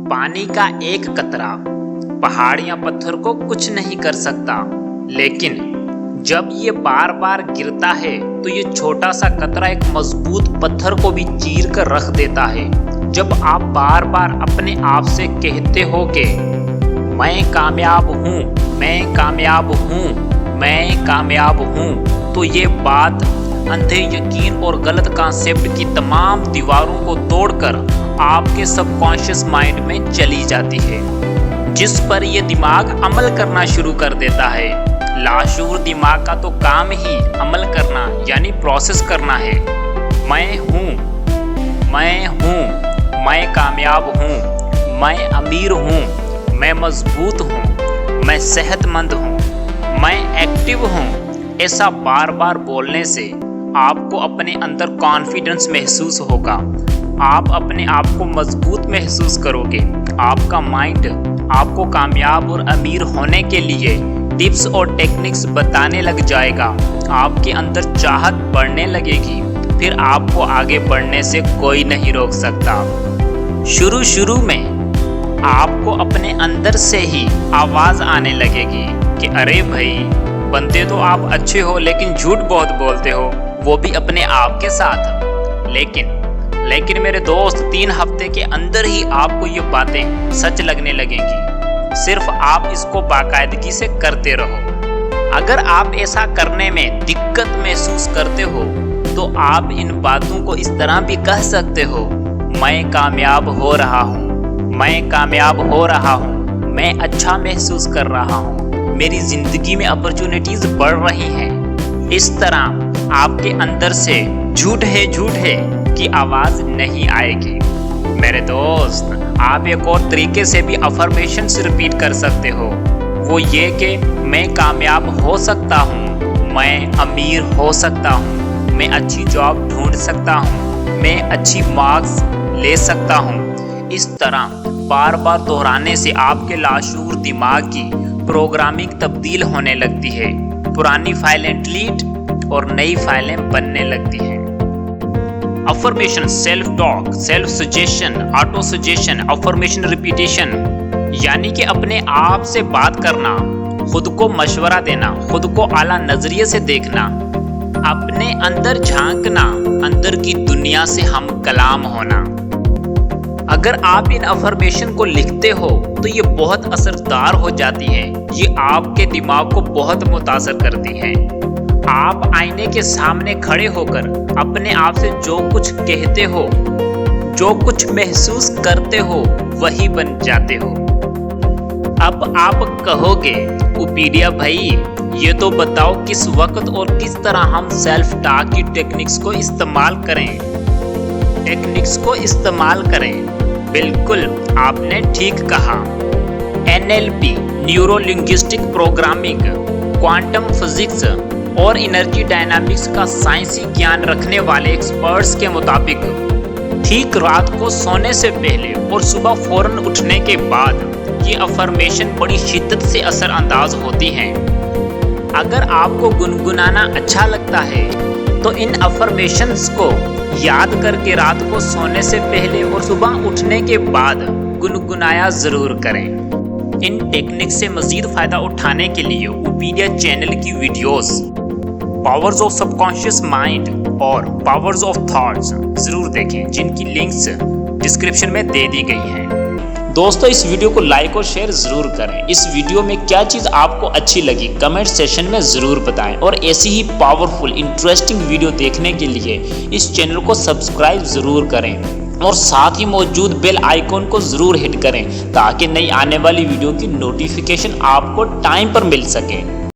पानी का एक कतरा पहाड़ या पत्थर को कुछ नहीं कर सकता, लेकिन जब ये बार बार गिरता है तो ये छोटा सा कतरा एक मजबूत पत्थर को भी चीर कर रख देता है। जब आप बार बार अपने आप से कहते हो कि मैं कामयाब हूँ, मैं कामयाब हूँ, मैं कामयाब हूँ, तो ये बात अंधे यकीन और गलत कॉन्सेप्ट की तमाम दीवारों को तोड़कर आपके सबकॉन्शियस माइंड में चली जाती है, जिस पर ये दिमाग अमल करना शुरू कर देता है। लाशूर दिमाग का तो काम ही अमल करना यानी प्रोसेस करना है। मैं हूँ, मैं हूँ, मैं कामयाब हूँ, मैं अमीर हूँ, मैं मजबूत हूँ, मैं सेहतमंद हूँ, मैं एक्टिव हूँ। ऐसा बार बार बोलने से आपको अपने अंदर कॉन्फिडेंस महसूस होगा, आप अपने आप को मजबूत महसूस करोगे। आपका माइंड आपको कामयाब और अमीर होने के लिए टिप्स और टेक्निक्स बताने लग जाएगा। आपके अंदर चाहत बढ़ने लगेगी, फिर आपको आगे बढ़ने से कोई नहीं रोक सकता। शुरू में आपको अपने अंदर से ही आवाज़ आने लगेगी कि अरे भाई, बनते तो आप अच्छे हो लेकिन झूठ बहुत बोलते हो, वो भी अपने आप के साथ। लेकिन मेरे दोस्त, 3 हफ्ते के अंदर ही आपको ये बातें सच लगने लगेंगी। सिर्फ आप इसको बाकायदगी से करते रहो। अगर आप ऐसा करने में दिक्कत महसूस करते हो तो आप इन बातों को इस तरह भी कह सकते हो, मैं कामयाब हो रहा हूँ, मैं कामयाब हो रहा हूँ, मैं अच्छा महसूस कर रहा हूँ, मेरी ज़िंदगी में अपॉर्चुनिटीज़ बढ़ रही हैं। इस तरह आपके अंदर से झूठ है कि आवाज़ नहीं आएगी। मेरे दोस्त, आप एक और तरीके से भी अफर्मेशंस रिपीट कर सकते हो, वो ये कि मैं कामयाब हो सकता हूँ, मैं अमीर हो सकता हूँ, मैं अच्छी जॉब ढूंढ सकता हूँ, मैं अच्छी मार्क्स ले सकता हूँ। इस तरह बार बार दोहराने से आपके लाशूर दिमाग की प्रोग्रामिंग तब्दील होने लगती है। पुरानी फाइलें डिलीट और नई फाइलें बनने लगती हैं। Affirmation, self talk, self suggestion, auto suggestion, affirmation repetition, यानी कि अपने आप से बात करना, खुद को मशवरा देना, खुद को आला नजरिए से देखना, अपने अंदर झांकना, अंदर की दुनिया से हम कलाम होना। अगर आप इन अफर्मेशन को लिखते हो तो ये बहुत असरदार हो जाती हैं। ये आपके दिमाग को बहुत मुतासर करती हैं। आप आईने के सामने खड़े होकर अपने आप से जो कुछ कहते हो, जो कुछ महसूस करते हो, वही बन जाते हो। अब आप कहोगे, उपीडिया भाई, ये तो बताओ किस वक्त और किस तरह हम सेल्फ टॉक की टेक्निक्स को इस्तेमाल करें। बिल्कुल, आपने ठीक कहा। NLP, neuro linguistic programming, quantum physics और एनर्जी डायनामिक्स का साइंसी ज्ञान रखने वाले एक्सपर्ट्स के मुताबिक ठीक रात को सोने से पहले और सुबह फौरन उठने के बाद ये अफर्मेशन बड़ी शिद्दत से असरअंदाज होती हैं। अगर आपको गुनगुनाना अच्छा लगता है तो इन अफर्मेशंस को याद करके रात को सोने से पहले और सुबह उठने के बाद गुनगुनाया ज़रूर करें। इन टेक्निक से मज़ीद फ़ायदा उठाने के लिए उपीडिया चैनल की videos powers of subconscious mind और पावर्स ऑफ थॉट्स ज़रूर देखें, जिनकी लिंक्स डिस्क्रिप्शन में दे दी गई हैं। दोस्तों, इस वीडियो को लाइक और शेयर ज़रूर करें। इस वीडियो में क्या चीज़ आपको अच्छी लगी कमेंट सेशन में ज़रूर बताएं, और ऐसी ही पावरफुल इंटरेस्टिंग वीडियो देखने के लिए इस चैनल को सब्सक्राइब ज़रूर करें और साथ ही मौजूद बेल आइकॉन को ज़रूर हिट करें ताकि नई आने वाली वीडियो की नोटिफिकेशन आपको टाइम पर मिल सके।